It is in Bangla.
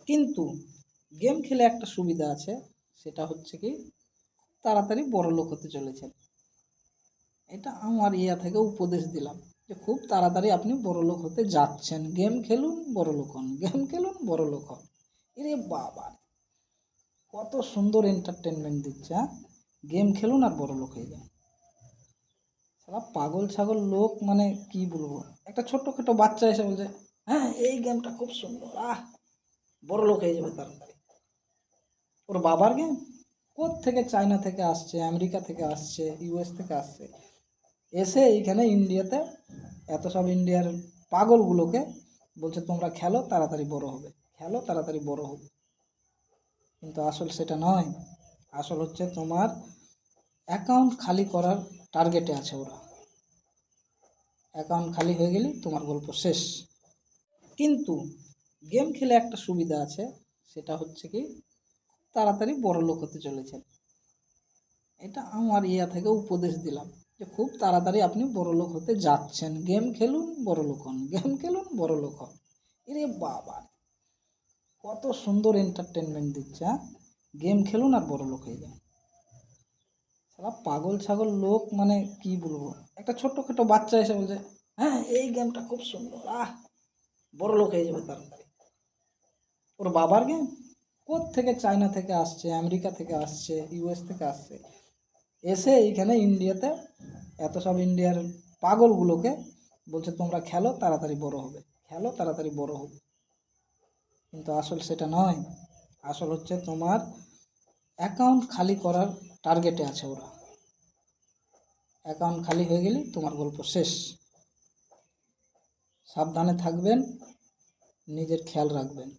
কিন্তু গেম খেলে একটা সুবিধা আছে, সেটা হচ্ছে কি তাড়াতাড়ি বড়লোক হতে চলেছেন। এটা আমার থেকে উপদেশ দিলাম যে খুব তাড়াতাড়ি আপনি বড়লোক হতে যাচ্ছেন। গেম খেলুন বড়লোক হন, গেম খেলুন বড়লোক হন। এরে বাবা, কত সুন্দর এন্টারটেনমেন্ট দিচ্ছে। হ্যাঁ, গেম খেলুন আর বড়লোক হয়ে যান। সারা পাগল ছাগল লোক, মানে কি বলবো, একটা ছোট্ট বাচ্চা এসে বলছে হ্যাঁ এই গেমটা খুব সুন্দর, বড়লোক হয়ে যাবে তাড়াতাড়ি। ওর বাবার গেম থেকে চায়না থেকে আসছে, আমেরিকা থেকে আসছে, ইউএস থেকে আসছে, এসে এইখানে ইন্ডিয়াতে এত সব ইন্ডিয়ার পাগলগুলোকে বলছে তোমরা খেলো তাড়াতাড়ি বড় হবে, খেলো তাড়াতাড়ি বড় হবে। কিন্তু আসল সেটা নয়। আসল হচ্ছে তোমার অ্যাকাউন্ট খালি করার টার্গেটে আছে ওরা। অ্যাকাউন্ট খালি হয়ে গেলেই তোমার গল্প শেষ। কিন্তু গেম খেলে একটা সুবিধা আছে, সেটা হচ্ছে কি তাড়াতাড়ি বড়লোক হতে চলেছেন। এটা আমার থেকে উপদেশ দিলাম যে খুব তাড়াতাড়ি আপনি বড়লোক হতে যাচ্ছেন। গেম খেলুন বড়লোক হন, গেম খেলুন বড়লোক হন। এরে বাবা, কত সুন্দর এন্টারটেনমেন্ট দিচ্ছে। হ্যাঁ, গেম খেলুন আর বড়লোক হয়ে যান। সারা পাগল ছাগল লোক, মানে কি বলবো, একটা ছোট্ট বাচ্চা এসে বলছে হ্যাঁ এই গেমটা খুব সুন্দর, বড়লোক হয়ে যাবে তাড়াতাড়ি। ওর বাবার গেম থেকে চায়না থেকে আসছে, আমেরিকা থেকে আসছে, ইউএস থেকে আসছে, এসে এইখানে ইন্ডিয়াতে এত সব ইন্ডিয়ার পাগলগুলোকে বলছে তোমরা খেলো তাড়াতাড়ি বড় হবে, খেলো তাড়াতাড়ি বড় হবে। কিন্তু আসল সেটা নয়। আসল হচ্ছে তোমার অ্যাকাউন্ট খালি করার টার্গেটে আছে ওরা। অ্যাকাউন্ট খালি হয়ে গেলেই তোমার গল্প শেষ। সাবধানে থাকবেন, নিজের খেয়াল রাখবেন।